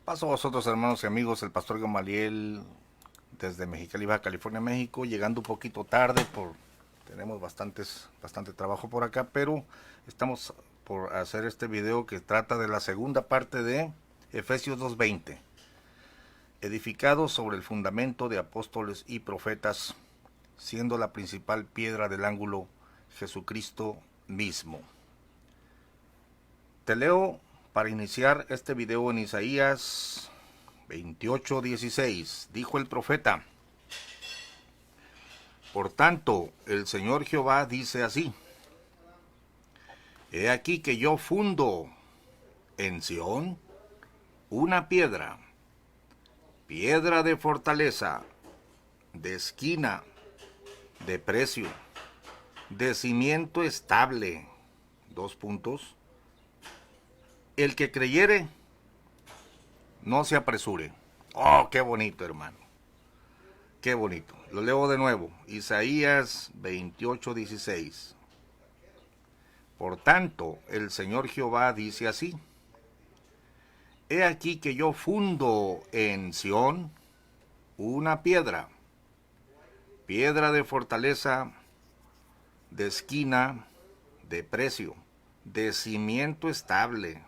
Paso a vosotros, hermanos y amigos, el pastor Gamaliel desde Mexicali, Baja California, México, llegando un poquito tarde tenemos bastante trabajo por acá, pero estamos por hacer este video que trata de la segunda parte de Efesios 2:20, edificados sobre el fundamento de apóstoles y profetas, siendo la principal piedra del ángulo Jesucristo mismo. Te leo para iniciar este video en Isaías 28:16. Dijo el profeta: Por tanto, el Señor Jehová dice así: He aquí que yo fundo en Sión una piedra, piedra de fortaleza, de esquina, de precio, de cimiento estable. Dos puntos. El que creyere, no se apresure. Oh, qué bonito, hermano. Qué bonito. Lo leo de nuevo. Isaías 28:16. Por tanto, el Señor Jehová dice así: He aquí que yo fundo en Sión una piedra, piedra de fortaleza, de esquina, de precio, de cimiento estable.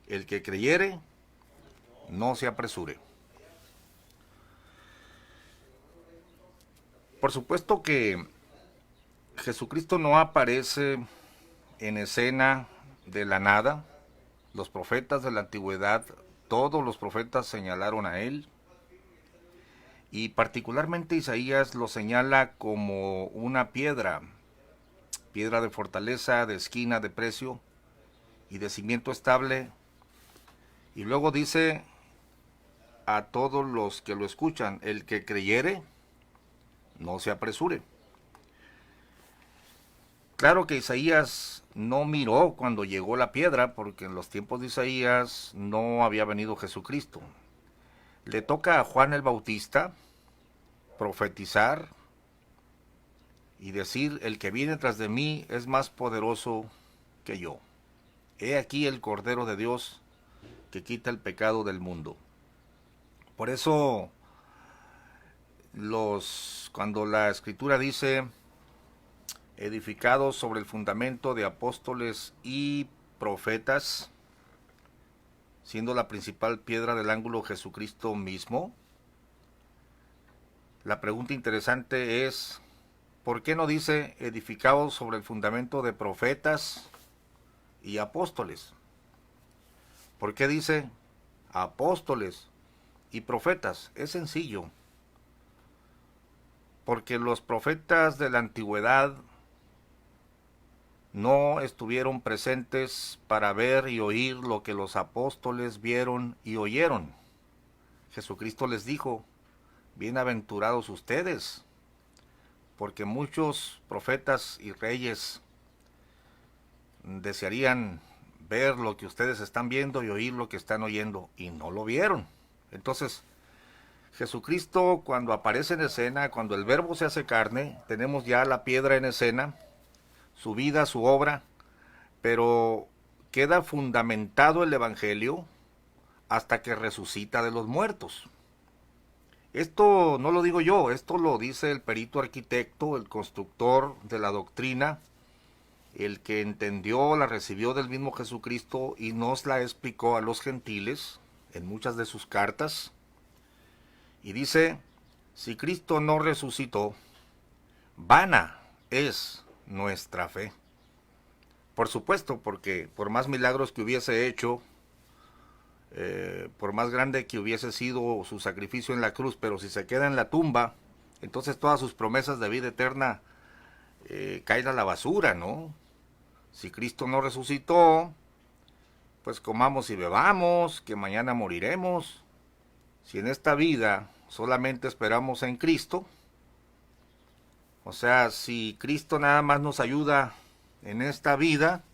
El que creyere, no se apresure. Por supuesto que Jesucristo no aparece en escena de la nada. Los profetas de la antigüedad, todos los profetas señalaron a él, y particularmente Isaías lo señala como una piedra, piedra de fortaleza, de esquina, de precio y de cimiento estable. Y luego dice a todos los que lo escuchan: el que creyere, no se apresure. Claro que Isaías no miró cuando llegó la piedra, porque en los tiempos de Isaías no había venido Jesucristo. Le toca a Juan el Bautista profetizar y decir: el que viene tras de mí es más poderoso que yo. He aquí el Cordero de Dios que quita el pecado del mundo. Por eso cuando la Escritura dice edificados sobre el fundamento de apóstoles y profetas, siendo la principal piedra del ángulo Jesucristo mismo, la pregunta interesante es: ¿por qué no dice edificados sobre el fundamento de profetas y apóstoles? ¿Por qué dice apóstoles y profetas? Es sencillo. Porque los profetas de la antigüedad no estuvieron presentes para ver y oír lo que los apóstoles vieron y oyeron. Jesucristo les dijo: bienaventurados ustedes, porque muchos profetas y reyes desearían ver lo que ustedes están viendo y oír lo que están oyendo, y no lo vieron. Entonces, Jesucristo, cuando aparece en escena, cuando el Verbo se hace carne, tenemos ya la piedra en escena, su vida, su obra, pero queda fundamentado el Evangelio hasta que resucita de los muertos. Esto no lo digo yo, esto lo dice el perito arquitecto, el constructor de la doctrina, el que entendió, la recibió del mismo Jesucristo y nos la explicó a los gentiles en muchas de sus cartas. Y dice: si Cristo no resucitó, vana es nuestra fe. Por supuesto, porque por más milagros que hubiese hecho, por más grande que hubiese sido su sacrificio en la cruz, pero si se queda en la tumba, entonces todas sus promesas de vida eterna caen a la basura, ¿no? Si Cristo no resucitó, pues comamos y bebamos, que mañana moriremos. Si en esta vida solamente esperamos en Cristo, o sea, si Cristo nada más nos ayuda en esta vida,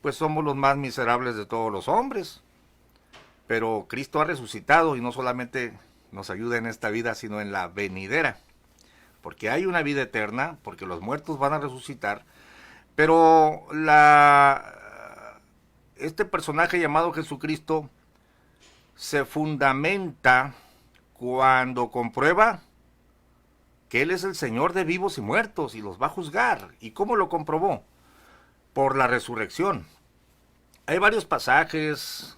pues somos los más miserables de todos los hombres. Pero Cristo ha resucitado y no solamente nos ayuda en esta vida, sino en la venidera. Porque hay una vida eterna, porque los muertos van a resucitar. Pero este personaje llamado Jesucristo se fundamenta cuando comprueba que Él es el Señor de vivos y muertos y los va a juzgar. ¿Y cómo lo comprobó? Por la resurrección. Hay varios pasajes.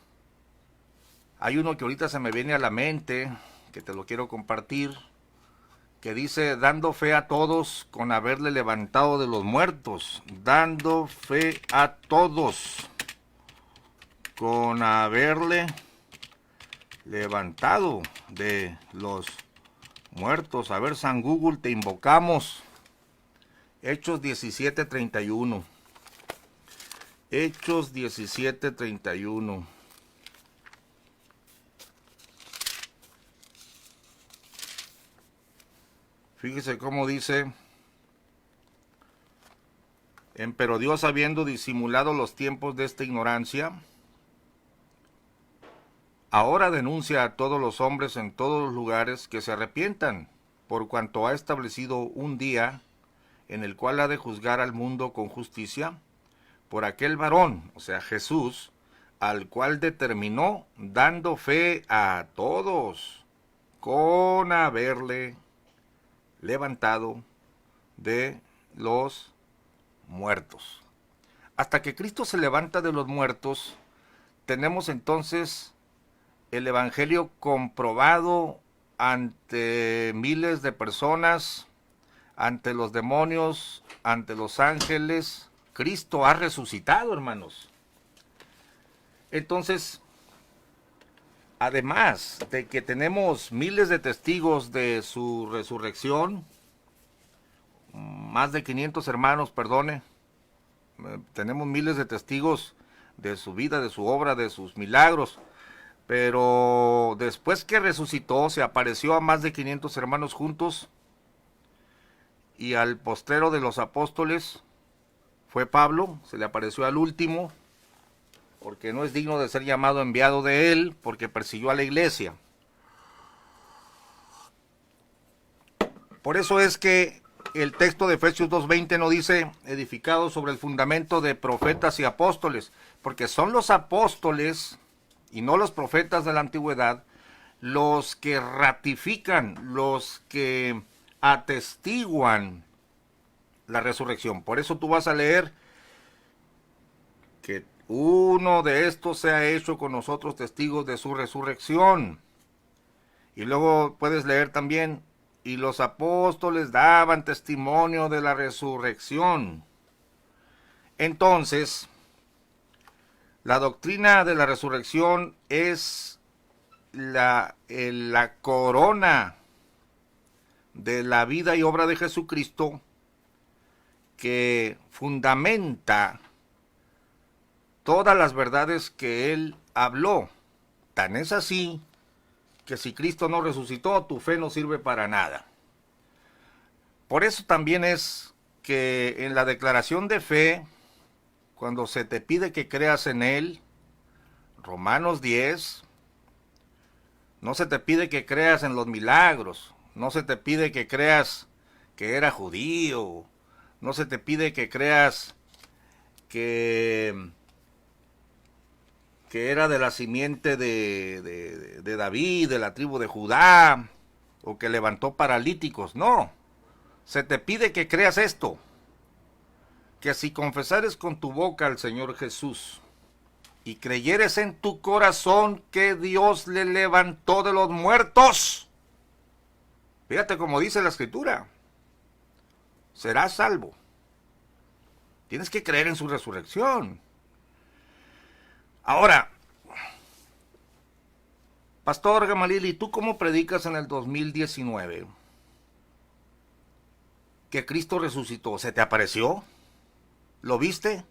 Hay uno que ahorita se me viene a la mente, que te lo quiero compartir, que dice, dando fe a todos con haberle levantado de los muertos. Dando fe a todos con haberle levantado de los muertos. A ver, San Google, te invocamos. Hechos 17:31. Hechos 17:31. Fíjese cómo dice, pero Dios, habiendo disimulado los tiempos de esta ignorancia, ahora denuncia a todos los hombres en todos los lugares que se arrepientan, por cuanto ha establecido un día en el cual ha de juzgar al mundo con justicia, por aquel varón, o sea Jesús, al cual determinó, dando fe a todos, con haberle levantado de los muertos. Hasta que Cristo se levanta de los muertos, tenemos entonces el Evangelio comprobado ante miles de personas, ante los demonios, ante los ángeles. Cristo ha resucitado, hermanos. Entonces, además de que tenemos miles de testigos de su resurrección, más de 500 hermanos, perdone, tenemos miles de testigos de su vida, de su obra, de sus milagros, pero después que resucitó, se apareció a más de 500 hermanos juntos, y al postrero de los apóstoles fue Pablo, se le apareció al último, porque no es digno de ser llamado enviado de él, porque persiguió a la iglesia. Por eso es que el texto de Efesios 2:20 no dice edificado sobre el fundamento de profetas y apóstoles, porque son los apóstoles y no los profetas de la antigüedad los que ratifican, los que atestiguan la resurrección. Por eso tú vas a leer que uno de estos se ha hecho con nosotros testigos de su resurrección. Y luego puedes leer también, y los apóstoles daban testimonio de la resurrección. Entonces, la doctrina de la resurrección es la corona de la vida y obra de Jesucristo, que fundamenta todas las verdades que Él habló. Tan es así que si Cristo no resucitó, tu fe no sirve para nada. Por eso también es que en la declaración de fe, cuando se te pide que creas en Él, Romanos 10, no se te pide que creas en los milagros, no se te pide que creas que era judío, no se te pide que creas que era de la simiente de David, de la tribu de Judá, o que levantó paralíticos. No, se te pide que creas esto, que si confesares con tu boca al Señor Jesús y creyeres en tu corazón que Dios le levantó de los muertos, fíjate como dice la Escritura, serás salvo. Tienes que creer en su resurrección. Ahora, Pastor Gamaliel, ¿y tú cómo predicas en el 2019? Que Cristo resucitó. ¿Se te apareció? ¿Lo viste?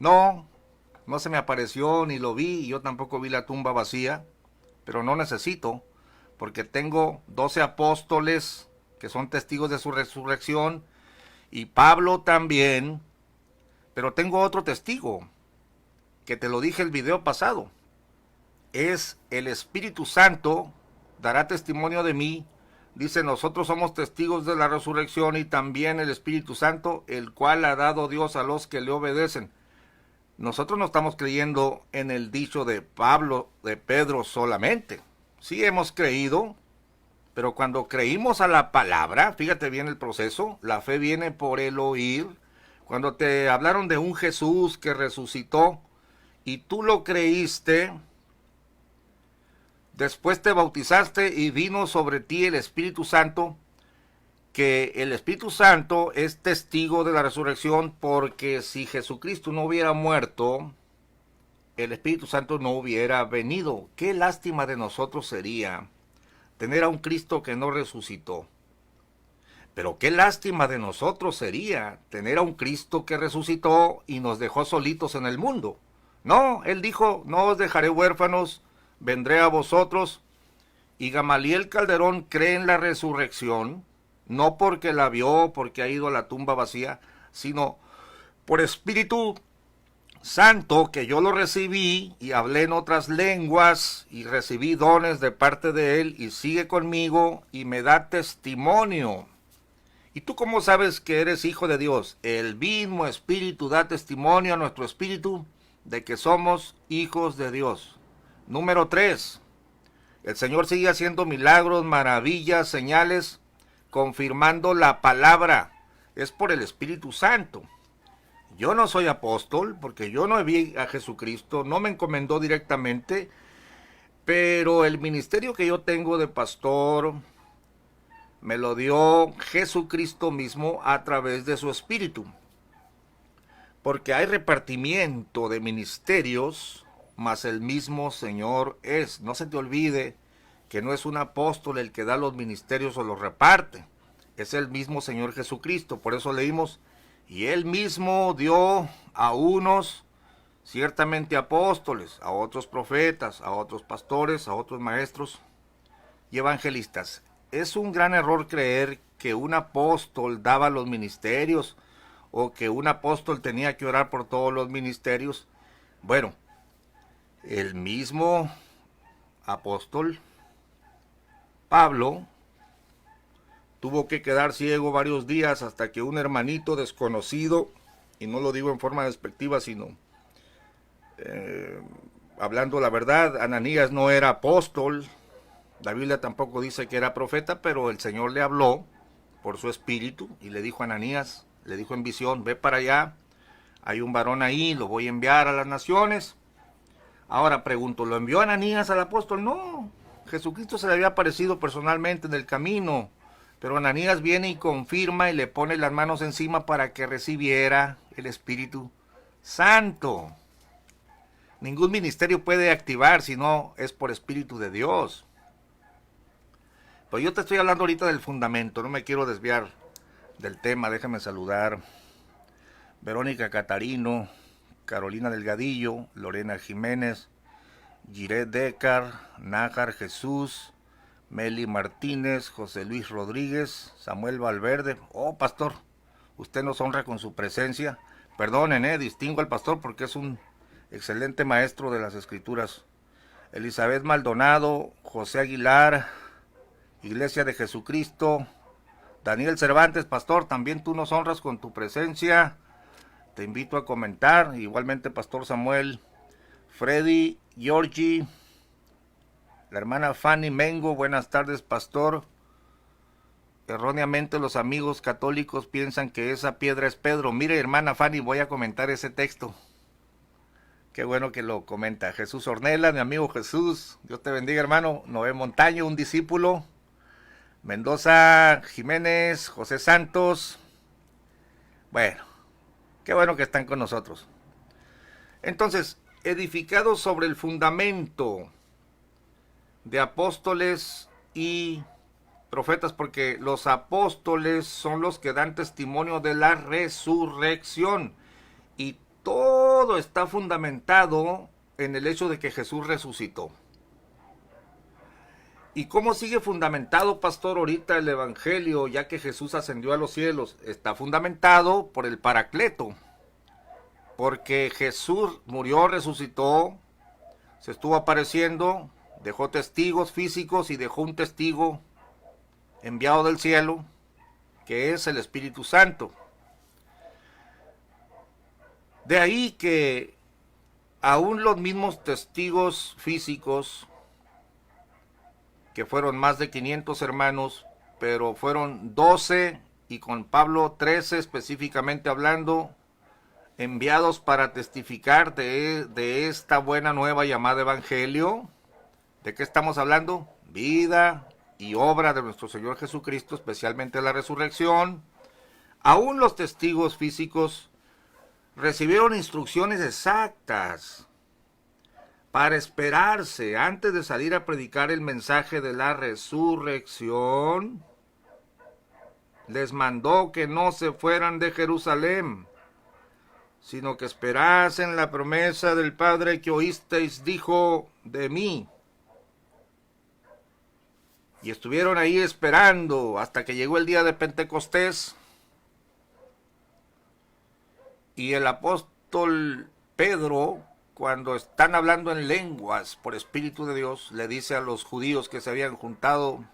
No, no se me apareció ni lo vi, y yo tampoco vi la tumba vacía, pero no necesito, porque tengo 12 apóstoles que son testigos de su resurrección, y Pablo también, pero tengo otro testigo, que te lo dije el video pasado, es el Espíritu Santo, dará testimonio de mí, dice, nosotros somos testigos de la resurrección y también el Espíritu Santo, el cual ha dado Dios a los que le obedecen. Nosotros no estamos creyendo en el dicho de Pablo, de Pedro solamente. Sí hemos creído, pero cuando creímos a la palabra, fíjate bien el proceso, la fe viene por el oír. Cuando te hablaron de un Jesús que resucitó y tú lo creíste, después te bautizaste y vino sobre ti el Espíritu Santo, que el Espíritu Santo es testigo de la resurrección, porque si Jesucristo no hubiera muerto, el Espíritu Santo no hubiera venido. Qué lástima de nosotros sería tener a un Cristo que no resucitó. Pero qué lástima de nosotros sería tener a un Cristo que resucitó y nos dejó solitos en el mundo. No, Él dijo, no os dejaré huérfanos, vendré a vosotros. Y Gamaliel Calderón cree en la resurrección, no porque la vio, porque ha ido a la tumba vacía, sino por Espíritu Santo, que yo lo recibí y hablé en otras lenguas y recibí dones de parte de Él y sigue conmigo y me da testimonio. ¿Y tú cómo sabes que eres hijo de Dios? El mismo Espíritu da testimonio a nuestro espíritu de que somos hijos de Dios. Número 3. El Señor sigue haciendo milagros, maravillas, señales, confirmando la palabra. Es por el Espíritu Santo. Yo no soy apóstol porque yo no vi a Jesucristo, no me encomendó directamente, pero el ministerio que yo tengo de pastor me lo dio Jesucristo mismo a través de su Espíritu. Porque hay repartimiento de ministerios, mas el mismo Señor es. No se te olvide que no es un apóstol el que da los ministerios o los reparte. Es el mismo Señor Jesucristo. Por eso leímos, y Él mismo dio a unos ciertamente apóstoles, a otros profetas, a otros pastores, a otros maestros y evangelistas. Es un gran error creer que un apóstol daba los ministerios o que un apóstol tenía que orar por todos los ministerios. Bueno, el mismo apóstol Pablo tuvo que quedar ciego varios días hasta que un hermanito desconocido, y no lo digo en forma despectiva, sino hablando la verdad, Ananías no era apóstol, la Biblia tampoco dice que era profeta, pero el Señor le habló por su espíritu y le dijo a Ananías, le dijo en visión, ve para allá, hay un varón ahí, lo voy a enviar a las naciones. Ahora pregunto, ¿lo envió Ananías al apóstol? No, Jesucristo se le había aparecido personalmente en el camino, pero Ananías viene y confirma y le pone las manos encima para que recibiera el Espíritu Santo. Ningún ministerio puede activar si no es por Espíritu de Dios. Pues yo te estoy hablando ahorita del fundamento, no me quiero desviar del tema. Déjame saludar Verónica Catarino, Carolina Delgadillo, Lorena Jiménez, Giret Decar, Nájar Jesús, Meli Martínez, José Luis Rodríguez, Samuel Valverde. Oh, pastor, usted nos honra con su presencia. Perdonen, distingo al pastor porque es un excelente maestro de las escrituras. Elizabeth Maldonado, José Aguilar, Iglesia de Jesucristo, Daniel Cervantes, pastor, también tú nos honras con tu presencia. Te invito a comentar. Igualmente, pastor Samuel, Freddy, Georgie, la hermana Fanny Mengo, buenas tardes, pastor. Erróneamente los amigos católicos piensan que esa piedra es Pedro. Mire, hermana Fanny, voy a comentar ese texto. Qué bueno que lo comenta. Jesús Ornella, mi amigo Jesús, Dios te bendiga, hermano. Noé Montaño, un discípulo. Mendoza Jiménez, José Santos. Bueno, qué bueno que están con nosotros. Entonces, edificados sobre el fundamento de apóstoles y profetas, porque los apóstoles son los que dan testimonio de la resurrección. Y todo está fundamentado en el hecho de que Jesús resucitó. ¿Y cómo sigue fundamentado, pastor, ahorita el Evangelio, ya que Jesús ascendió a los cielos? Está fundamentado por el Paracleto, porque Jesús murió, resucitó, se estuvo apareciendo, dejó testigos físicos y dejó un testigo enviado del cielo, que es el Espíritu Santo. De ahí que aún los mismos testigos físicos, que fueron más de 500 hermanos, pero fueron 12 y con Pablo 13 específicamente hablando, enviados para testificar de esta buena nueva llamada evangelio. ¿De qué estamos hablando? Vida y obra de nuestro Señor Jesucristo, especialmente la resurrección. Aún los testigos físicos recibieron instrucciones exactas para esperarse antes de salir a predicar el mensaje de la resurrección. Les mandó que no se fueran de Jerusalén, sino que esperasen la promesa del Padre que oísteis, dijo de mí. Y estuvieron ahí esperando hasta que llegó el día de Pentecostés. Y el apóstol Pedro, cuando están hablando en lenguas por Espíritu de Dios, le dice a los judíos que se habían juntado: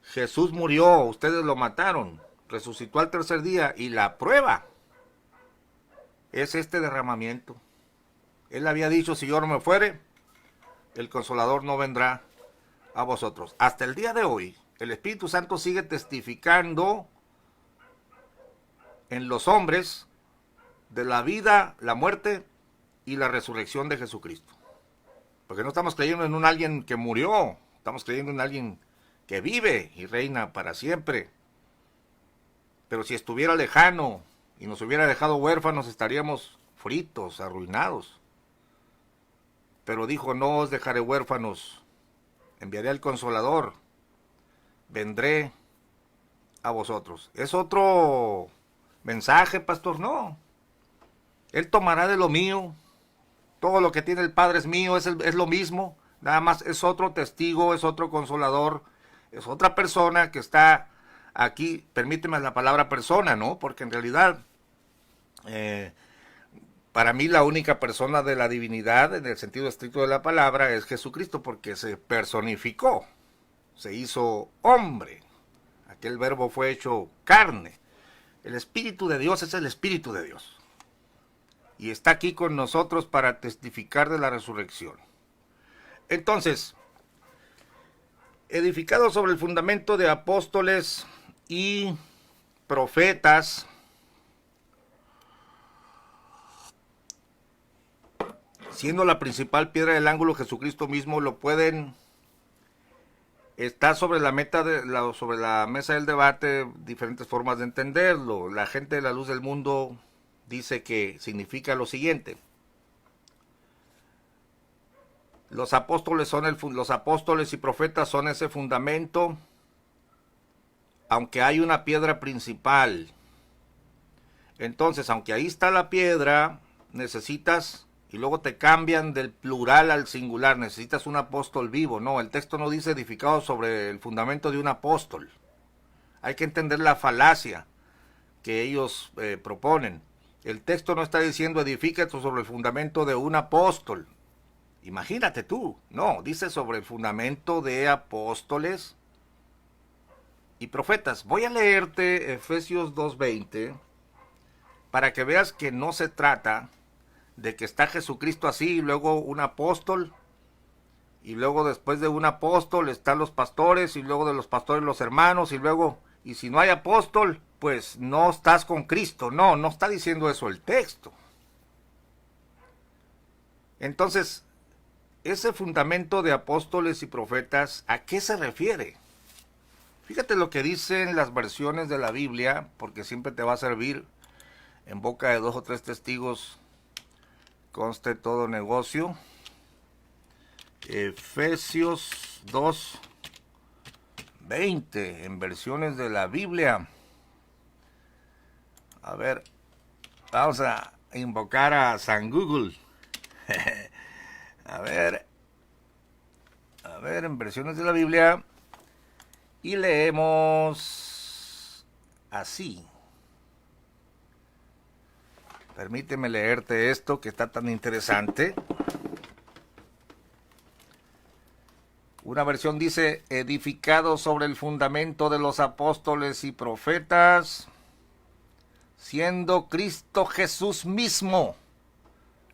Jesús murió, ustedes lo mataron, resucitó al tercer día, y la prueba es este derramamiento. Él había dicho: si yo no me fuere, el Consolador no vendrá a vosotros. Hasta el día de hoy, el Espíritu Santo sigue testificando en los hombres de la vida, la muerte y la resurrección de Jesucristo. Porque no estamos creyendo en un alguien que murió, estamos creyendo en alguien que vive y reina para siempre. Pero si estuviera lejano y nos hubiera dejado huérfanos, estaríamos fritos, arruinados. Pero dijo: no os dejaré huérfanos, enviaré al Consolador, vendré a vosotros. ¿Es otro mensaje, pastor? No. Él tomará de lo mío. Todo lo que tiene el Padre es mío, es lo mismo. Nada más es otro testigo, es otro consolador, es otra persona que está aquí. Permíteme la palabra persona, ¿no? Porque en realidad, para mí la única persona de la divinidad, en el sentido estricto de la palabra, es Jesucristo, porque se personificó, se hizo hombre. Aquel verbo fue hecho carne. El Espíritu de Dios es el Espíritu de Dios. Y está aquí con nosotros para testificar de la resurrección. Entonces, edificado sobre el fundamento de apóstoles y profetas, siendo la principal piedra del ángulo Jesucristo mismo, lo pueden... Está sobre la sobre la mesa del debate diferentes formas de entenderlo. La gente de la luz del mundo dice que significa lo siguiente: los apóstoles y profetas son ese fundamento, aunque hay una piedra principal. Entonces, aunque ahí está la piedra, necesitas, y luego te cambian del plural al singular, necesitas un apóstol vivo. No, el texto no dice edificado sobre el fundamento de un apóstol. Hay que entender la falacia que ellos proponen. El texto no está diciendo edifícate sobre el fundamento de un apóstol. Imagínate tú. No, dice sobre el fundamento de apóstoles y profetas. Voy a leerte Efesios 2:20 para que veas que no se trata de que está Jesucristo así y luego un apóstol, y luego después de un apóstol están los pastores, y luego de los pastores los hermanos, y luego, y si no hay apóstol, pues no estás con Cristo. No, no está diciendo eso el texto. Entonces, ese fundamento de apóstoles y profetas, ¿a qué se refiere? Fíjate lo que dicen las versiones de la Biblia, porque siempre te va a servir. En boca de 2 o 3 testigos conste todo negocio. Efesios 2:20 en versiones de la Biblia. A ver, vamos a invocar a San Google. a ver, en versiones de la Biblia, y leemos así. Permíteme leerte esto que está tan interesante. Una versión dice: edificado sobre el fundamento de los apóstoles y profetas, siendo Cristo Jesús mismo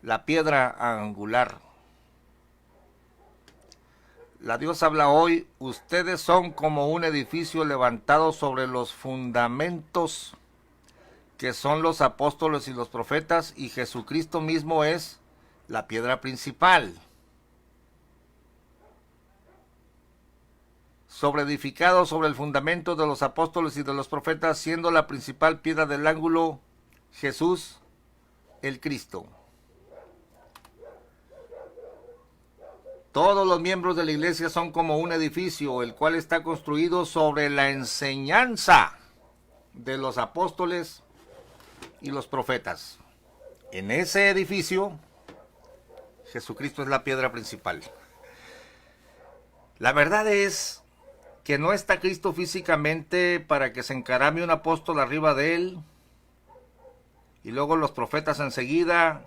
la piedra angular. La Dios habla hoy, ustedes son como un edificio levantado sobre los fundamentos que son los apóstoles y los profetas, y Jesucristo mismo es la piedra principal. Sobreedificado sobre el fundamento de los apóstoles y de los profetas, siendo la principal piedra del ángulo Jesús el Cristo. Todos los miembros de la iglesia son como un edificio, el cual está construido sobre la enseñanza de los apóstoles y los profetas. En ese edificio, Jesucristo es la piedra principal. La verdad es que no está Cristo físicamente para que se encarame un apóstol arriba de él, y luego los profetas enseguida,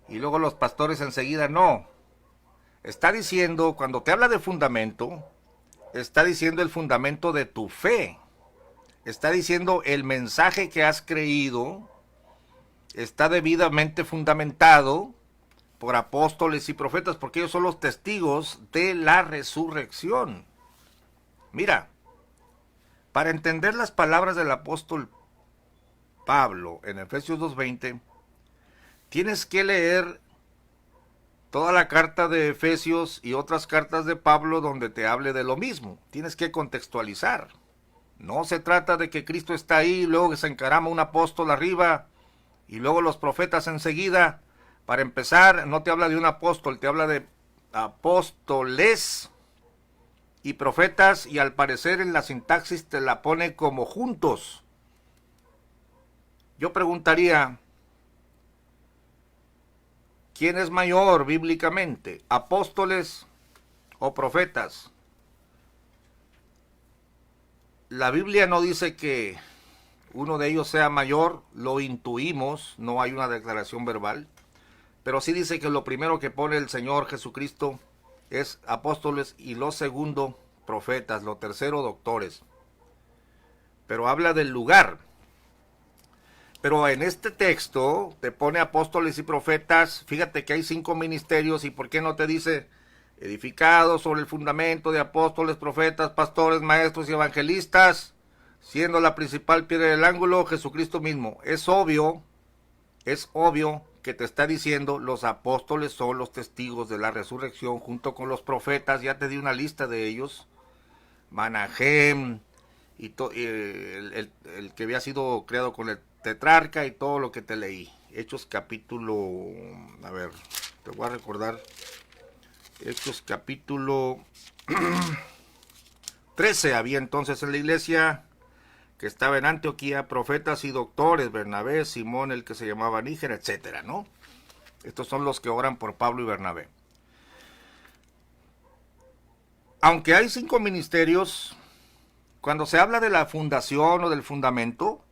y luego los pastores enseguida. No. Está diciendo, cuando te habla de fundamento, está diciendo el fundamento de tu fe. Está diciendo el mensaje que has creído está debidamente fundamentado por apóstoles y profetas, porque ellos son los testigos de la resurrección. Mira, para entender las palabras del apóstol Pablo en Efesios 2:20, tienes que leer toda la carta de Efesios y otras cartas de Pablo donde te hable de lo mismo. Tienes que contextualizar. No se trata de que Cristo está ahí, luego que se encarama un apóstol arriba y luego los profetas enseguida. Para empezar, no te habla de un apóstol, te habla de apóstoles y profetas, y al parecer en la sintaxis te la pone como juntos. Yo preguntaría, ¿quién es mayor bíblicamente, apóstoles o profetas? La Biblia no dice que uno de ellos sea mayor, lo intuimos, no hay una declaración verbal, pero sí dice que lo primero que pone el Señor Jesucristo es apóstoles, y lo segundo profetas, lo tercero doctores. Pero habla del lugar. Pero en este texto te pone apóstoles y profetas. Fíjate que hay 5 ministerios, y ¿por qué no te dice edificados sobre el fundamento de apóstoles, profetas, pastores, maestros y evangelistas, siendo la principal piedra del ángulo Jesucristo mismo? Es obvio que te está diciendo los apóstoles son los testigos de la resurrección junto con los profetas. Ya te di una lista de ellos, Manahem, y el que había sido creado con el tetrarca, y todo lo que te leí. Hechos capítulo, a ver, te voy a recordar, Hechos capítulo 13, había entonces en la iglesia que estaba en Antioquía profetas y doctores, Bernabé, Simón, el que se llamaba Níger, etcétera, ¿no? Estos son los que oran por Pablo y Bernabé. Aunque hay 5 ministerios, cuando se habla de la fundación o del fundamento,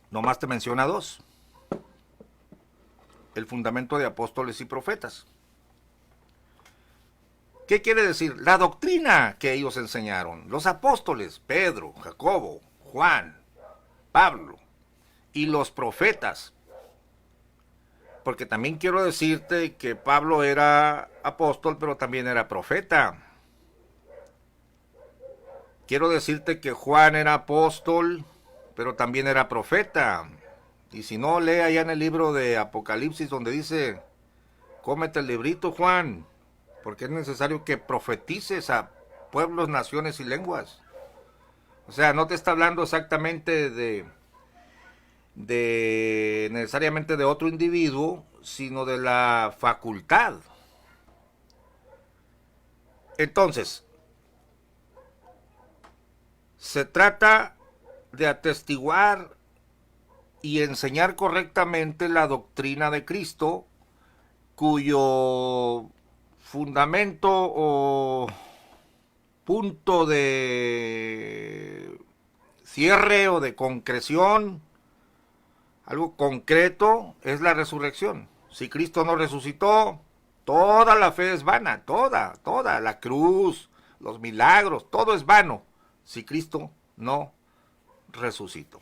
nomás te menciona 2. El fundamento de apóstoles y profetas. ¿Qué quiere decir? La doctrina que ellos enseñaron. Los apóstoles, Pedro, Jacobo, Juan, Pablo, y los profetas. Porque también quiero decirte que Pablo era apóstol, pero también era profeta. Quiero decirte que Juan era apóstol, pero también era profeta. Y si no, lee allá en el libro de Apocalipsis donde dice, cómete el librito, Juan, porque es necesario que profetices a pueblos, naciones y lenguas. O sea, no te está hablando exactamente de necesariamente de otro individuo, sino de la facultad. Entonces, se trata de atestiguar y enseñar correctamente la doctrina de Cristo, cuyo fundamento o punto de cierre o de concreción, algo concreto, es la resurrección. Si Cristo no resucitó, toda la fe es vana, toda, la cruz, los milagros, todo es vano si Cristo no resucitó.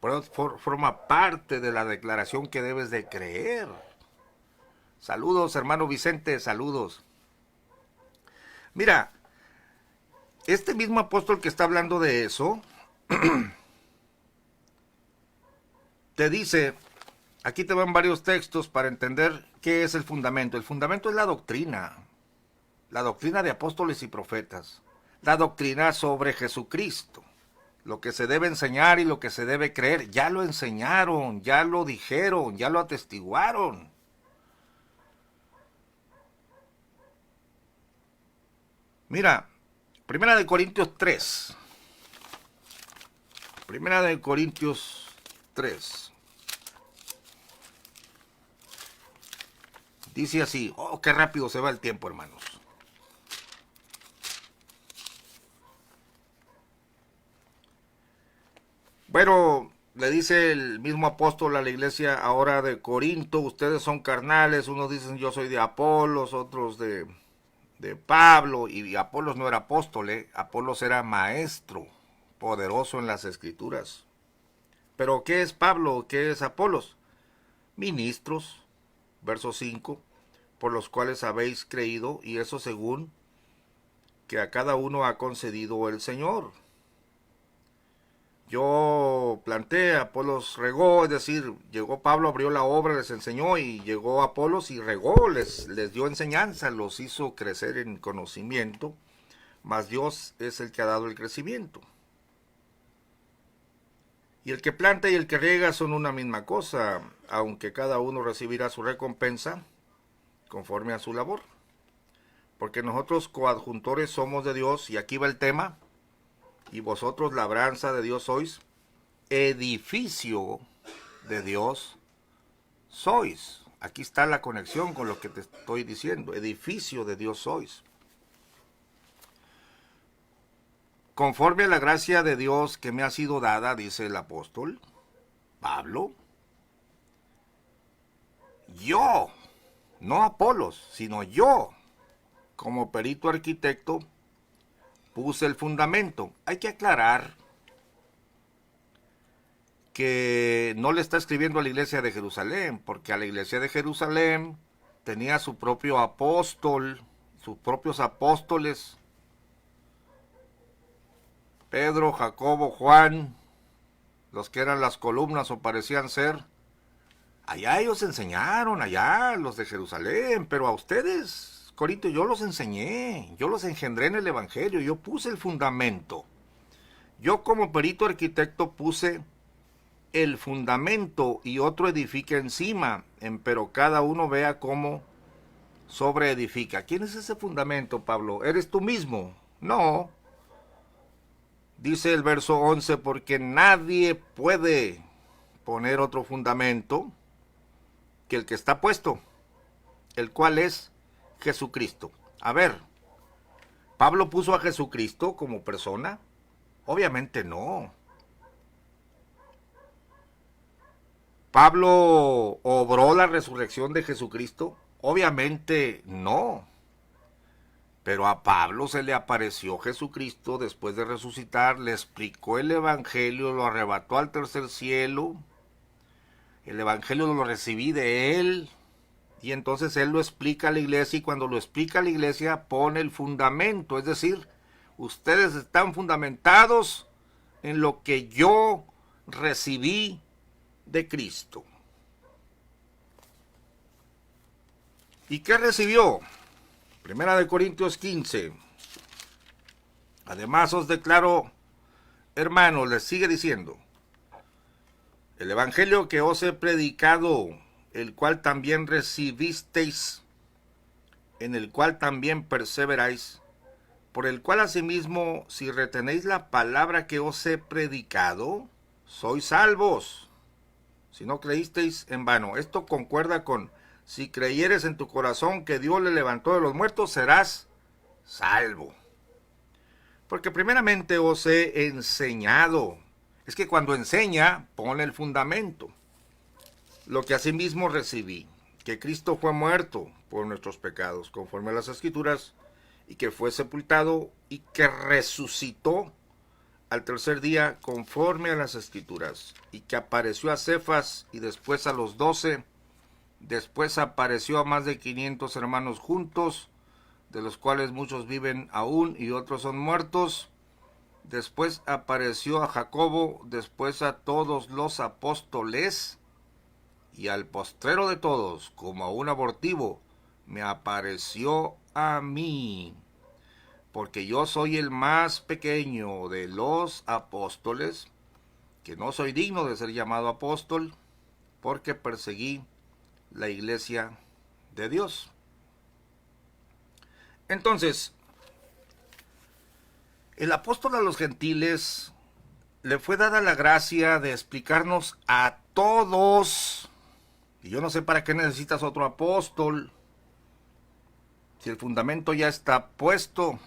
Forma parte de la declaración que debes de creer. Saludos, hermano Vicente, saludos. Mira, este mismo apóstol que está hablando de eso, te dice, aquí te van varios textos para entender qué es el fundamento. El fundamento es la doctrina de apóstoles y profetas, la doctrina sobre Jesucristo, lo que se debe enseñar y lo que se debe creer. Ya lo enseñaron, ya lo dijeron, ya lo atestiguaron. Mira, Primera de Corintios 3. Primera de Corintios 3. Dice así, oh, qué rápido se va el tiempo, hermanos. Bueno, le dice el mismo apóstol a la iglesia ahora de Corinto, ustedes son carnales, unos dicen yo soy de Apolos, otros de Pablo, y Apolos no era apóstol, Apolos era maestro, poderoso en las escrituras. Pero ¿qué es Pablo? ¿Qué es Apolos? Ministros, verso 5, por los cuales habéis creído, y eso según que a cada uno ha concedido el Señor. Yo planté, Apolos regó, es decir, llegó Pablo, abrió la obra, les enseñó, y llegó Apolos y regó, les dio enseñanza, los hizo crecer en conocimiento, mas Dios es el que ha dado el crecimiento. Y el que planta y el que riega son una misma cosa, aunque cada uno recibirá su recompensa conforme a su labor. Porque nosotros coadjuntores somos de Dios, y aquí va el tema, y vosotros labranza de Dios sois, edificio de Dios sois. Aquí está la conexión con lo que te estoy diciendo, edificio de Dios sois. Conforme a la gracia de Dios que me ha sido dada, dice el apóstol Pablo, yo, no Apolos, sino yo, como perito arquitecto, puse el fundamento. Hay que aclarar que no le está escribiendo a la iglesia de Jerusalén, porque a la iglesia de Jerusalén tenía su propio apóstol, sus propios apóstoles, Pedro, Jacobo, Juan, los que eran las columnas o parecían ser. Allá ellos enseñaron, allá los de Jerusalén, pero a ustedes, Corinto, yo los enseñé, yo los engendré en el Evangelio, yo puse el fundamento. Yo como perito arquitecto puse el fundamento y otro edifica encima, pero cada uno vea cómo sobreedifica. ¿Quién es ese fundamento, Pablo? ¿Eres tú mismo? No. Dice el verso 11, porque nadie puede poner otro fundamento que el que está puesto, el cual es Jesucristo. A ver, ¿Pablo puso a Jesucristo como persona? Obviamente no. ¿Pablo obró la resurrección de Jesucristo? Obviamente no. Pero a Pablo se le apareció Jesucristo después de resucitar, le explicó el Evangelio, lo arrebató al tercer cielo. El Evangelio lo recibí de él. Y entonces él lo explica a la iglesia, y cuando lo explica a la iglesia pone el fundamento. Es decir, ustedes están fundamentados en lo que yo recibí de Cristo. ¿Y qué recibió? Primera de Corintios 15. Además os declaro, hermanos, les sigue diciendo, el evangelio que os he predicado, el cual también recibisteis, en el cual también perseveráis, por el cual asimismo, si retenéis la palabra que os he predicado, sois salvos. Si no creísteis, en vano. Esto concuerda con, si creyeres en tu corazón que Dios le levantó de los muertos, serás salvo. Porque primeramente os he enseñado. Es que cuando enseña, pone el fundamento. Lo que asimismo recibí, que Cristo fue muerto por nuestros pecados, conforme a las Escrituras, y que fue sepultado y que resucitó al tercer día conforme a las Escrituras, y que apareció a Cefas y después a los 12, después apareció a más de 500 hermanos juntos, de los cuales muchos viven aún y otros son muertos. Después apareció a Jacobo, después a todos los apóstoles, y al postrero de todos, como a un abortivo, me apareció a mí, porque yo soy el más pequeño de los apóstoles, que no soy digno de ser llamado apóstol, porque perseguí la iglesia de Dios. Entonces, el apóstol a los gentiles le fue dada la gracia de explicarnos a todos, y yo no sé para qué necesitas otro apóstol, si el fundamento ya está puesto.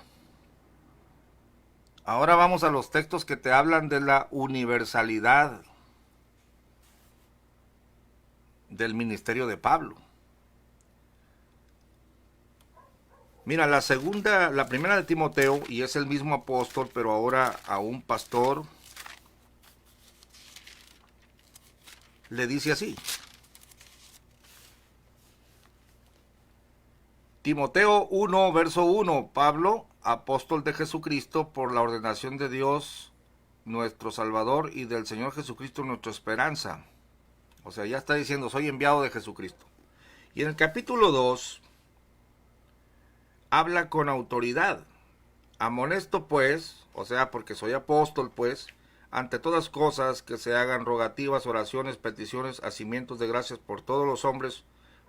Ahora vamos a los textos que te hablan de la universalidad del ministerio de Pablo. Mira, la primera de Timoteo, y es el mismo apóstol, pero ahora a un pastor, le dice así. Timoteo 1, verso 1, Pablo, apóstol de Jesucristo, por la ordenación de Dios, nuestro Salvador, y del Señor Jesucristo, nuestra esperanza. O sea, ya está diciendo, soy enviado de Jesucristo. Y en el capítulo 2, habla con autoridad. Amonesto pues, o sea, porque soy apóstol pues, ante todas cosas que se hagan rogativas, oraciones, peticiones, hacimientos de gracias por todos los hombres,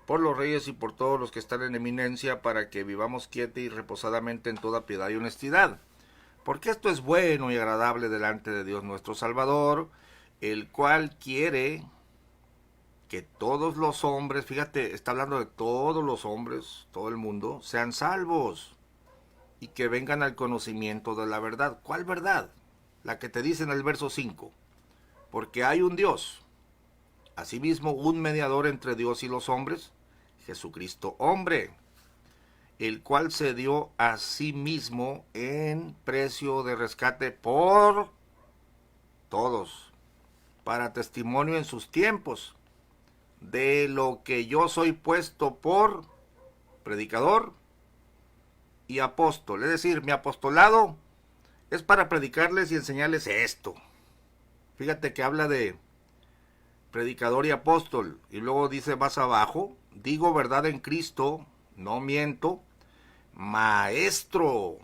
por los reyes y por todos los que están en eminencia, para que vivamos quieta y reposadamente en toda piedad y honestidad. Porque esto es bueno y agradable delante de Dios nuestro Salvador, el cual quiere que todos los hombres, fíjate, está hablando de todos los hombres, todo el mundo, sean salvos y que vengan al conocimiento de la verdad. ¿Cuál verdad? La que te dice en el verso 5. Porque hay un Dios, asimismo un mediador entre Dios y los hombres, Jesucristo hombre, el cual se dio a sí mismo en precio de rescate por todos, para testimonio en sus tiempos, de lo que yo soy puesto por predicador y apóstol. Es decir, mi apostolado es para predicarles y enseñarles esto. Fíjate que habla de predicador y apóstol, y luego dice más abajo, digo verdad en Cristo, no miento, maestro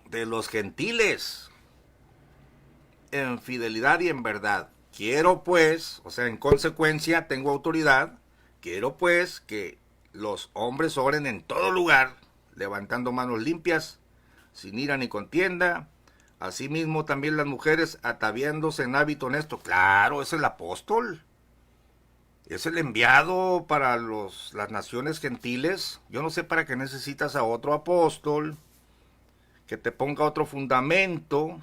de los gentiles, en fidelidad y en verdad. Quiero pues, o sea, en consecuencia tengo autoridad, quiero pues que los hombres oren en todo lugar, levantando manos limpias, sin ira ni contienda. Asimismo también las mujeres ataviándose en hábito honesto. Claro, es el apóstol. Es el enviado para las naciones gentiles. Yo no sé para qué necesitas a otro apóstol que te ponga otro fundamento.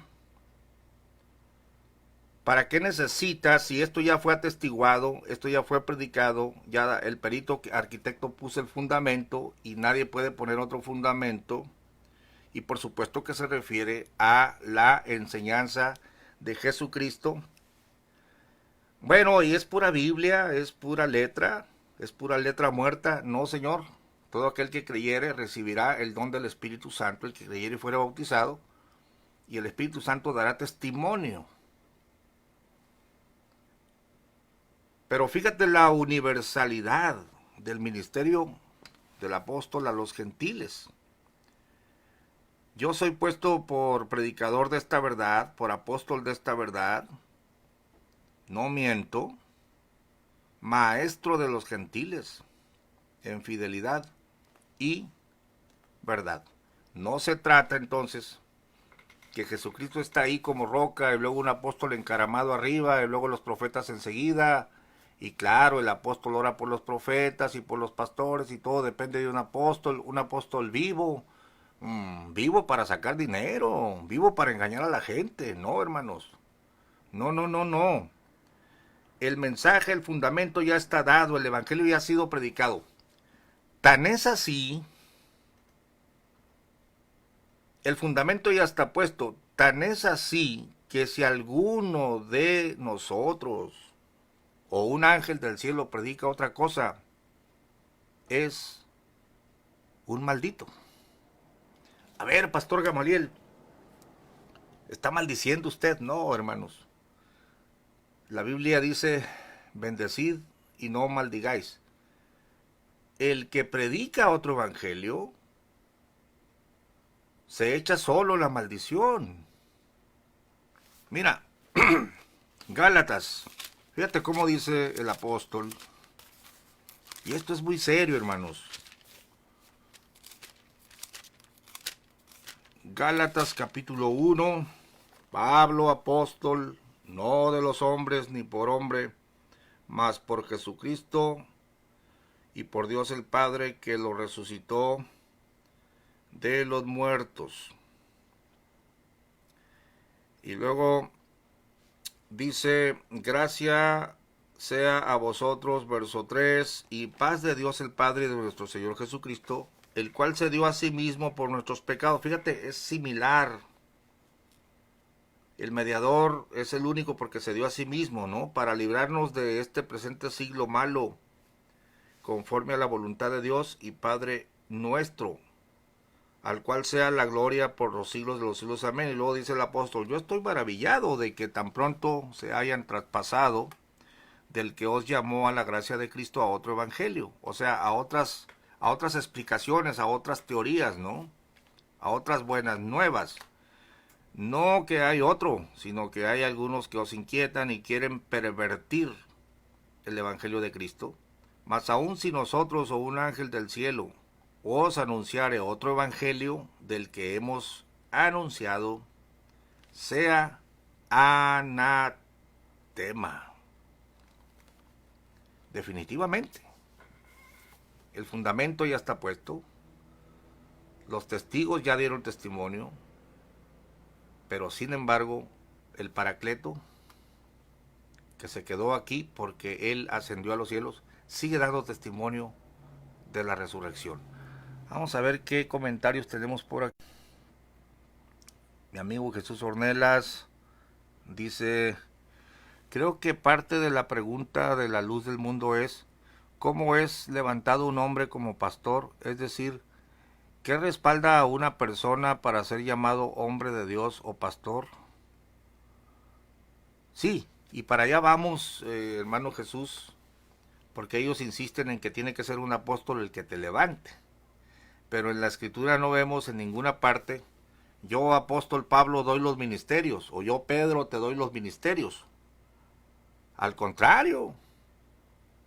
¿Para qué necesitas si esto ya fue atestiguado, esto ya fue predicado, ya el perito arquitecto puso el fundamento y nadie puede poner otro fundamento? Y por supuesto que se refiere a la enseñanza de Jesucristo. Bueno, y es pura Biblia, es pura letra muerta. No, Señor. Todo aquel que creyere recibirá el don del Espíritu Santo, el que creyere y fuera bautizado, y el Espíritu Santo dará testimonio. Pero fíjate la universalidad del ministerio del apóstol a los gentiles. Yo soy puesto por predicador de esta verdad, por apóstol de esta verdad, no miento, maestro de los gentiles, en fidelidad y verdad. No se trata entonces que Jesucristo está ahí como roca y luego un apóstol encaramado arriba y luego los profetas enseguida. Y claro, el apóstol ora por los profetas y por los pastores y todo depende de un apóstol vivo. Vivo para sacar dinero, vivo para engañar a la gente. No, hermanos. No. El mensaje, el fundamento ya está dado, el evangelio ya ha sido predicado. Tan es así, el fundamento ya está puesto. Tan es así que si alguno de nosotros o un ángel del cielo predica otra cosa, es un maldito. A ver, Pastor Gamaliel, ¿está maldiciendo usted? No, hermanos. La Biblia dice, bendecid y no maldigáis. El que predica otro evangelio se echa solo la maldición. Mira, Gálatas, fíjate cómo dice el apóstol, y esto es muy serio, hermanos. Gálatas capítulo 1, Pablo apóstol, no de los hombres ni por hombre, mas por Jesucristo y por Dios el Padre que lo resucitó de los muertos. Y luego dice, gracia sea a vosotros, verso 3, y paz de Dios el Padre y de nuestro Señor Jesucristo, el cual se dio a sí mismo por nuestros pecados. Fíjate, es similar. El mediador es el único porque se dio a sí mismo, ¿no? Para librarnos de este presente siglo malo, conforme a la voluntad de Dios y Padre nuestro, al cual sea la gloria por los siglos de los siglos. Amén. Y luego dice el apóstol, yo estoy maravillado de que tan pronto se hayan traspasado del que os llamó a la gracia de Cristo a otro evangelio. O sea, a otras explicaciones, a otras teorías, ¿no? A otras buenas nuevas. No que hay otro, sino que hay algunos que os inquietan y quieren pervertir el evangelio de Cristo. Mas aun si nosotros o un ángel del cielo os anunciare otro evangelio del que hemos anunciado, sea anatema. Definitivamente. El fundamento ya está puesto. Los testigos ya dieron testimonio. Pero sin embargo, el Paracleto, que se quedó aquí porque él ascendió a los cielos, sigue dando testimonio de la resurrección. Vamos a ver qué comentarios tenemos por aquí. Mi amigo Jesús Ornelas dice, creo que parte de la pregunta de la luz del mundo es, ¿cómo es levantado un hombre como pastor? Es decir, ¿qué respalda a una persona para ser llamado hombre de Dios o pastor? Sí, y para allá vamos, hermano Jesús, porque ellos insisten en que tiene que ser un apóstol el que te levante. Pero en la Escritura no vemos en ninguna parte, yo apóstol Pablo doy los ministerios, o yo Pedro te doy los ministerios. Al contrario,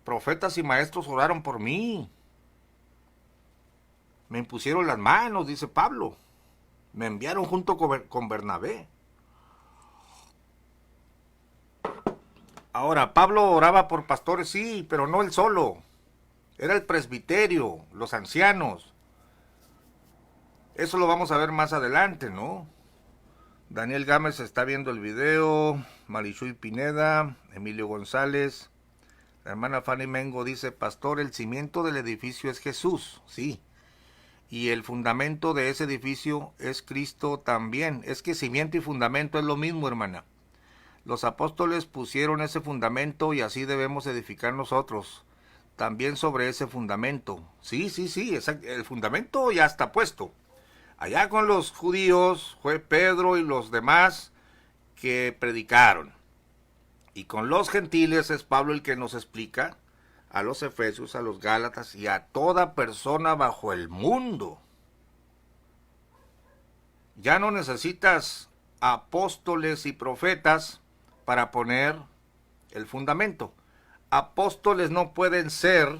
profetas y maestros oraron por mí. Me impusieron las manos, dice Pablo. Me enviaron junto con Bernabé. Ahora, Pablo oraba por pastores, sí, pero no él solo. Era el presbiterio, los ancianos. Eso lo vamos a ver más adelante, ¿no? Daniel Gámez está viendo el video. Marichuy Pineda, Emilio González. La hermana Fanny Mengo dice, pastor, el cimiento del edificio es Jesús. Sí. Y el fundamento de ese edificio es Cristo también. Es que cimiento y fundamento es lo mismo, hermana. Los apóstoles pusieron ese fundamento y así debemos edificar nosotros. También sobre ese fundamento. Sí, el fundamento ya está puesto. Allá con los judíos fue Pedro y los demás que predicaron. Y con los gentiles es Pablo el que nos explica a los efesios, a los gálatas y a toda persona bajo el mundo. Ya no necesitas apóstoles y profetas para poner el fundamento. Apóstoles no pueden ser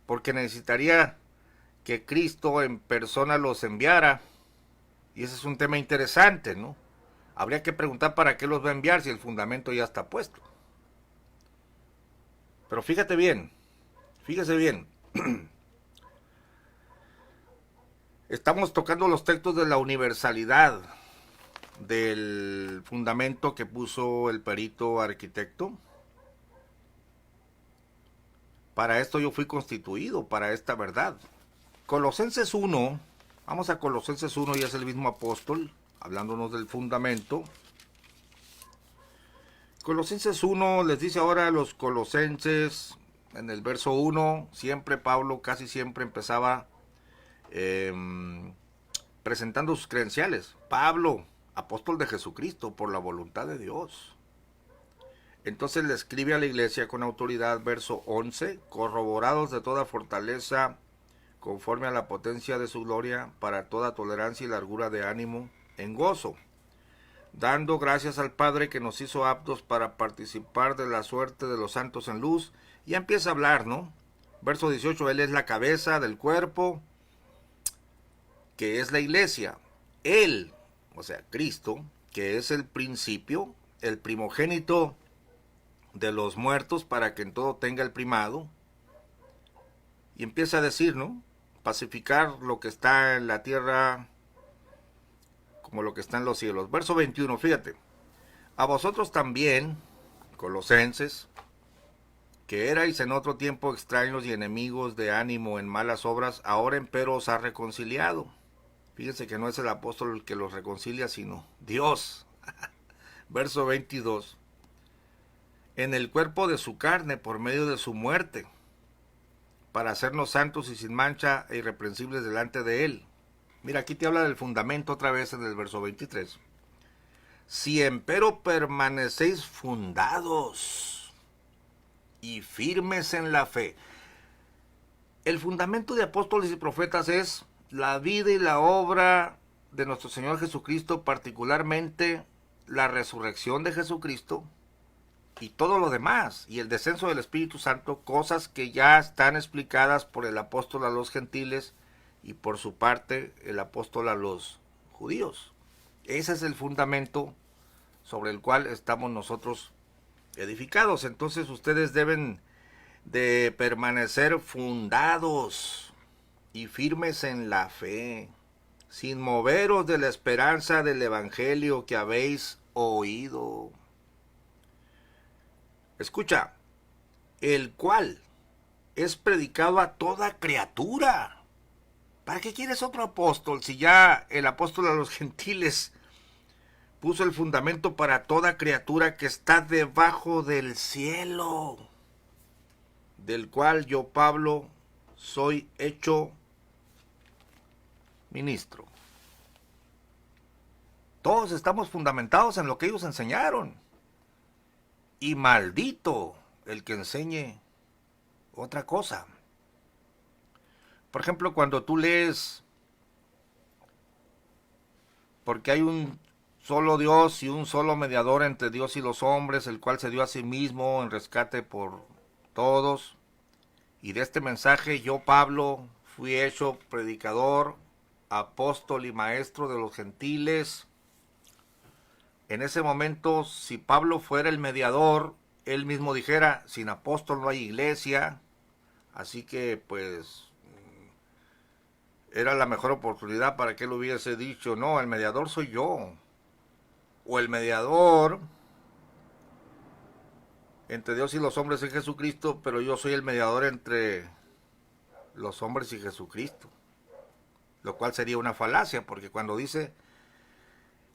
porque necesitaría que Cristo en persona los enviara. Y ese es un tema interesante, ¿no? Habría que preguntar para qué los va a enviar si el fundamento ya está puesto. Pero fíjese bien. Estamos tocando los textos de la universalidad del fundamento que puso el perito arquitecto. Para esto yo fui constituido, para esta verdad. Colosenses 1, vamos a Colosenses 1 y es el mismo apóstol. hablándonos del fundamento. Colosenses 1 les dice ahora a los colosenses, en el verso 1, siempre Pablo casi siempre empezaba presentando sus credenciales. Pablo, apóstol de Jesucristo, por la voluntad de Dios. Entonces le escribe a la iglesia con autoridad, verso 11, corroborados de toda fortaleza, conforme a la potencia de su gloria, para toda tolerancia y largura de ánimo, en gozo, dando gracias al Padre que nos hizo aptos para participar de la suerte de los santos en luz. Y empieza a hablar, ¿no? Verso 18, Él es la cabeza del cuerpo, que es la iglesia. Él, o sea, Cristo, que es el principio, el primogénito de los muertos, para que en todo tenga el primado. Y empieza a decir, ¿no? Pacificar lo que está en la tierra como lo que está en los cielos. Verso 21, fíjate. A vosotros también, colosenses, que erais en otro tiempo extraños y enemigos de ánimo en malas obras, ahora empero os ha reconciliado. Fíjense que no es el apóstol el que los reconcilia, sino Dios. Verso 22. En el cuerpo de su carne, por medio de su muerte, para hacernos santos y sin mancha e irreprensibles delante de Él. Mira, aquí te habla del fundamento otra vez en el verso 23. Si empero permanecéis fundados y firmes en la fe. El fundamento de apóstoles y profetas es la vida y la obra de nuestro Señor Jesucristo, particularmente la resurrección de Jesucristo y todo lo demás, y el descenso del Espíritu Santo, cosas que ya están explicadas por el apóstol a los gentiles y por su parte el apóstol a los judíos. Ese es el fundamento sobre el cual estamos nosotros edificados. Entonces ustedes deben de permanecer fundados y firmes en la fe, sin moveros de la esperanza del evangelio que habéis oído. Escucha, el cual es predicado a toda criatura. ¿Para qué quieres otro apóstol si ya el apóstol a los gentiles puso el fundamento para toda criatura que está debajo del cielo? Del cual yo, Pablo, soy hecho ministro. Todos estamos fundamentados en lo que ellos enseñaron. Y maldito el que enseñe otra cosa. Por ejemplo, cuando tú lees, porque hay un solo Dios y un solo mediador entre Dios y los hombres, el cual se dio a sí mismo en rescate por todos. Y de este mensaje yo, Pablo, fui hecho predicador, apóstol y maestro de los gentiles. En ese momento, si Pablo fuera el mediador, él mismo dijera, sin apóstol no hay iglesia. Así que, pues, era la mejor oportunidad para que él hubiese dicho, no, el mediador soy yo. O el mediador entre Dios y los hombres es Jesucristo, pero yo soy el mediador entre los hombres y Jesucristo. Lo cual sería una falacia, porque cuando dice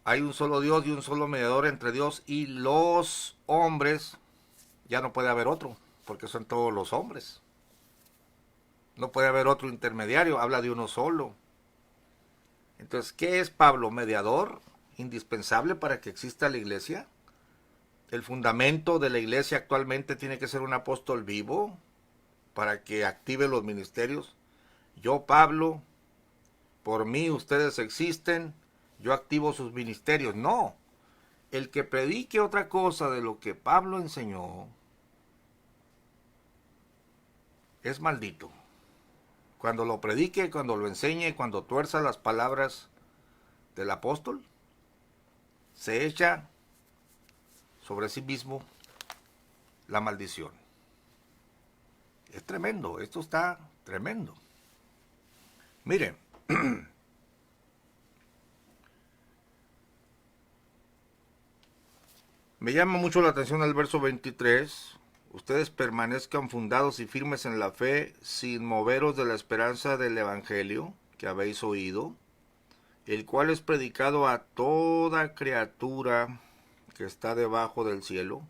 hay un solo Dios y un solo mediador entre Dios y los hombres, ya no puede haber otro, porque son todos los hombres. No puede haber otro intermediario, habla de uno solo. Entonces, ¿qué es Pablo? ¿Mediador? ¿Indispensable para que exista la iglesia? ¿El fundamento de la iglesia actualmente tiene que ser un apóstol vivo para que active los ministerios? Yo, Pablo, por mí ustedes existen, yo activo sus ministerios. No, el que predique otra cosa de lo que Pablo enseñó es maldito. Cuando lo predique, cuando lo enseñe, cuando tuerza las palabras del apóstol, se echa sobre sí mismo la maldición. Es tremendo, esto está tremendo. Miren, me llama mucho la atención el verso 23. Ustedes permanezcan fundados y firmes en la fe, sin moveros de la esperanza del evangelio que habéis oído, el cual es predicado a toda criatura que está debajo del cielo,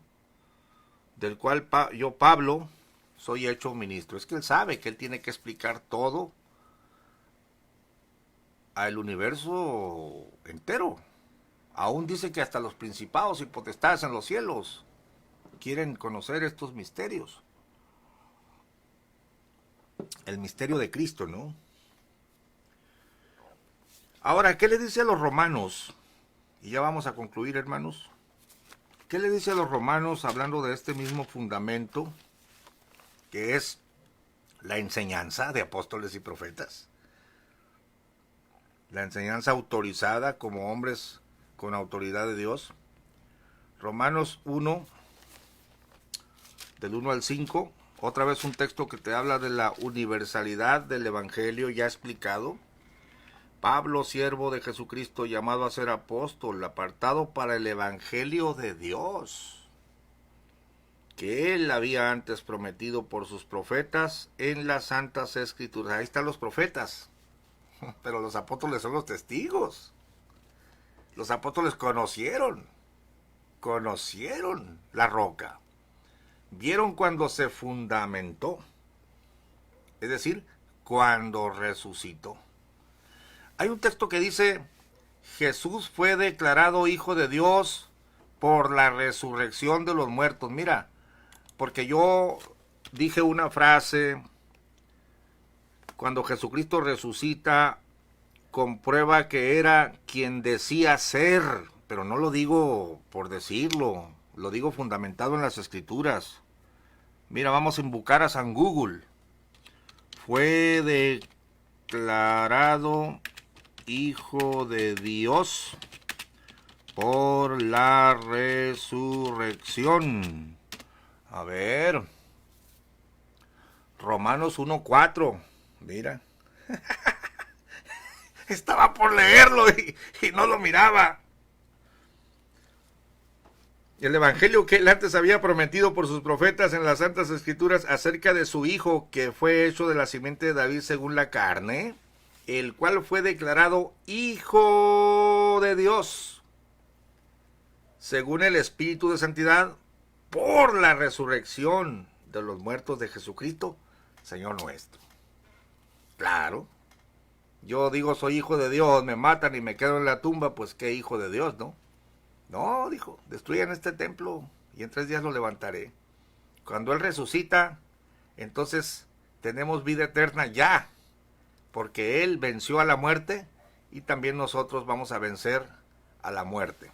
del cual yo, Pablo, soy hecho ministro. Es que él sabe que él tiene que explicar todo al universo entero. Aún dice que hasta los principados y potestades en los cielos quieren conocer estos misterios. El misterio de Cristo, ¿no? Ahora, ¿qué le dice a los romanos? Y ya vamos a concluir, hermanos. ¿Qué le dice a los romanos hablando de este mismo fundamento, que es la enseñanza de apóstoles y profetas? La enseñanza autorizada como hombres con autoridad de Dios. Romanos 1, del 1 al 5, otra vez un texto que te habla de la universalidad del Evangelio ya explicado. Pablo, siervo de Jesucristo, llamado a ser apóstol, apartado para el Evangelio de Dios, que él había antes prometido por sus profetas en las Santas Escrituras. Ahí están los profetas, pero los apóstoles son los testigos. Los apóstoles conocieron la roca. Vieron cuando se fundamentó, es decir, cuando resucitó. Hay un texto que dice, Jesús fue declarado Hijo de Dios por la resurrección de los muertos. Mira, porque yo dije una frase, cuando Jesucristo resucita, comprueba que era quien decía ser, pero no lo digo por decirlo, lo digo fundamentado en las Escrituras. Mira, vamos a invocar a San Google. Fue declarado Hijo de Dios por la resurrección. A ver, Romanos 1:4. Mira, estaba por leerlo y no lo miraba. El evangelio que él antes había prometido por sus profetas en las Santas Escrituras acerca de su Hijo, que fue hecho de la simiente de David según la carne, el cual fue declarado Hijo de Dios, según el Espíritu de Santidad, por la resurrección de los muertos de Jesucristo, Señor nuestro. Claro, yo digo soy hijo de Dios, me matan y me quedo en la tumba, pues qué hijo de Dios, ¿no? No, dijo, destruyan este templo y en 3 días lo levantaré. Cuando Él resucita, entonces tenemos vida eterna ya, porque Él venció a la muerte y también nosotros vamos a vencer a la muerte.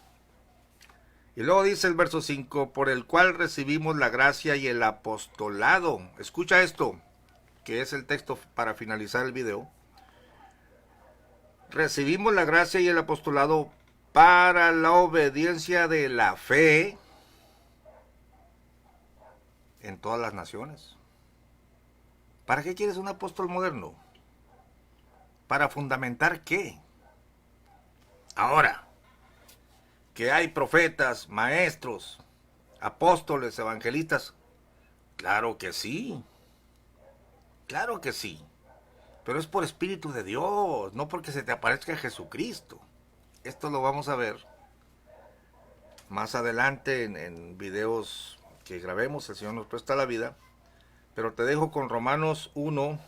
Y luego dice el verso 5, por el cual recibimos la gracia y el apostolado. Escucha esto, que es el texto para finalizar el video. Recibimos la gracia y el apostolado para la obediencia de la fe en todas las naciones. ¿Para qué quieres un apóstol moderno? ¿Para fundamentar qué? Ahora, que hay profetas, maestros, apóstoles, evangelistas, claro que sí, pero es por Espíritu de Dios, no porque se te aparezca Jesucristo. Esto lo vamos a ver más adelante en videos que grabemos, el Señor nos presta la vida, pero te dejo con Romanos 1,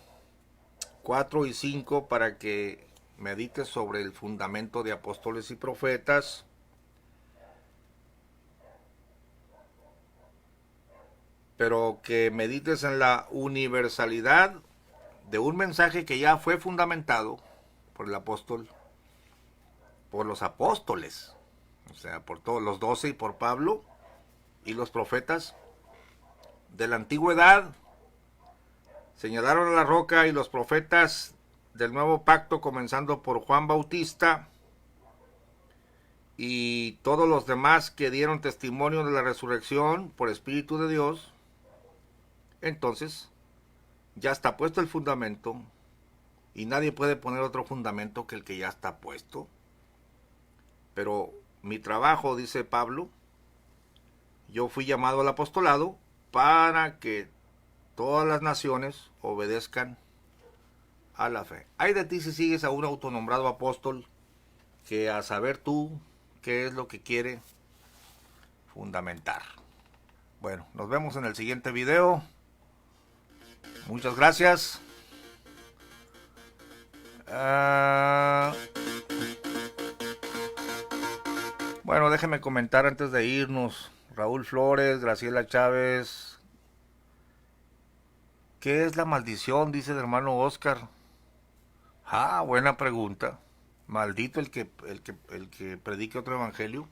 4 y 5 para que medites sobre el fundamento de apóstoles y profetas. Pero que medites en la universalidad de un mensaje que ya fue fundamentado por el apóstol, por los apóstoles, o sea, por todos los 12 y por Pablo y los profetas de la antigüedad. Señalaron a la roca y los profetas del nuevo pacto, comenzando por Juan Bautista y todos los demás que dieron testimonio de la resurrección por Espíritu de Dios. Entonces, ya está puesto el fundamento y nadie puede poner otro fundamento que el que ya está puesto. Pero mi trabajo, dice Pablo, yo fui llamado al apostolado para que todas las naciones obedezcan a la fe. Ay de ti si sigues a un autonombrado apóstol que a saber tú qué es lo que quiere fundamentar. Bueno, nos vemos en el siguiente video. Muchas gracias. Bueno, déjenme comentar antes de irnos. Raúl Flores, Graciela Chávez. ¿Qué es la maldición? Dice el hermano Oscar. Buena pregunta. Maldito el que predique otro evangelio.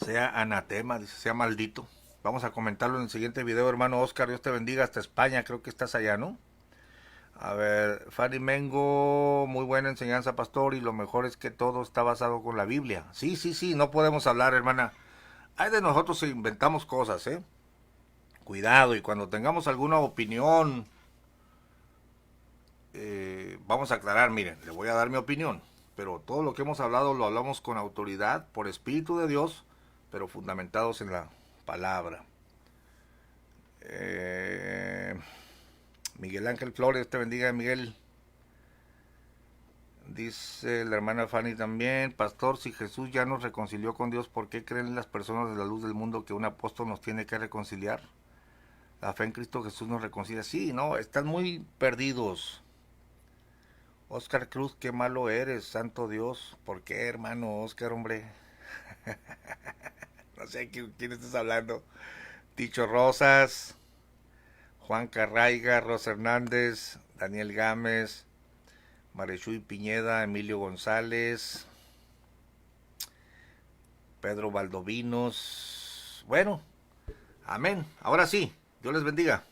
Sea anatema, dice, sea maldito. Vamos a comentarlo en el siguiente video, hermano Oscar. Dios te bendiga hasta España, creo que estás allá, ¿no? A ver, Fanny Mengo, muy buena enseñanza, pastor, y lo mejor es que todo está basado con la Biblia. Sí, no podemos hablar, hermana. Hay de nosotros si inventamos cosas, ¿eh? Cuidado, y cuando tengamos alguna opinión, vamos a aclarar, miren, le voy a dar mi opinión, pero todo lo que hemos hablado lo hablamos con autoridad, por Espíritu de Dios, pero fundamentados en la palabra. Miguel Ángel Flores, te bendiga, Miguel. Dice la hermana Fanny también, pastor, si Jesús ya nos reconcilió con Dios, ¿por qué creen las personas de la luz del mundo que un apóstol nos tiene que reconciliar? La fe en Cristo Jesús nos reconcilia. Sí, no, están muy perdidos. Oscar Cruz, qué malo eres, santo Dios. ¿Por qué, hermano Oscar, hombre? No sé quién estás hablando. Ticho Rosas, Juan Carraiga, Rosa Hernández, Daniel Gámez, Marechuy Piñeda, Emilio González, Pedro Valdovinos. Bueno, amén. Ahora sí, Dios les bendiga.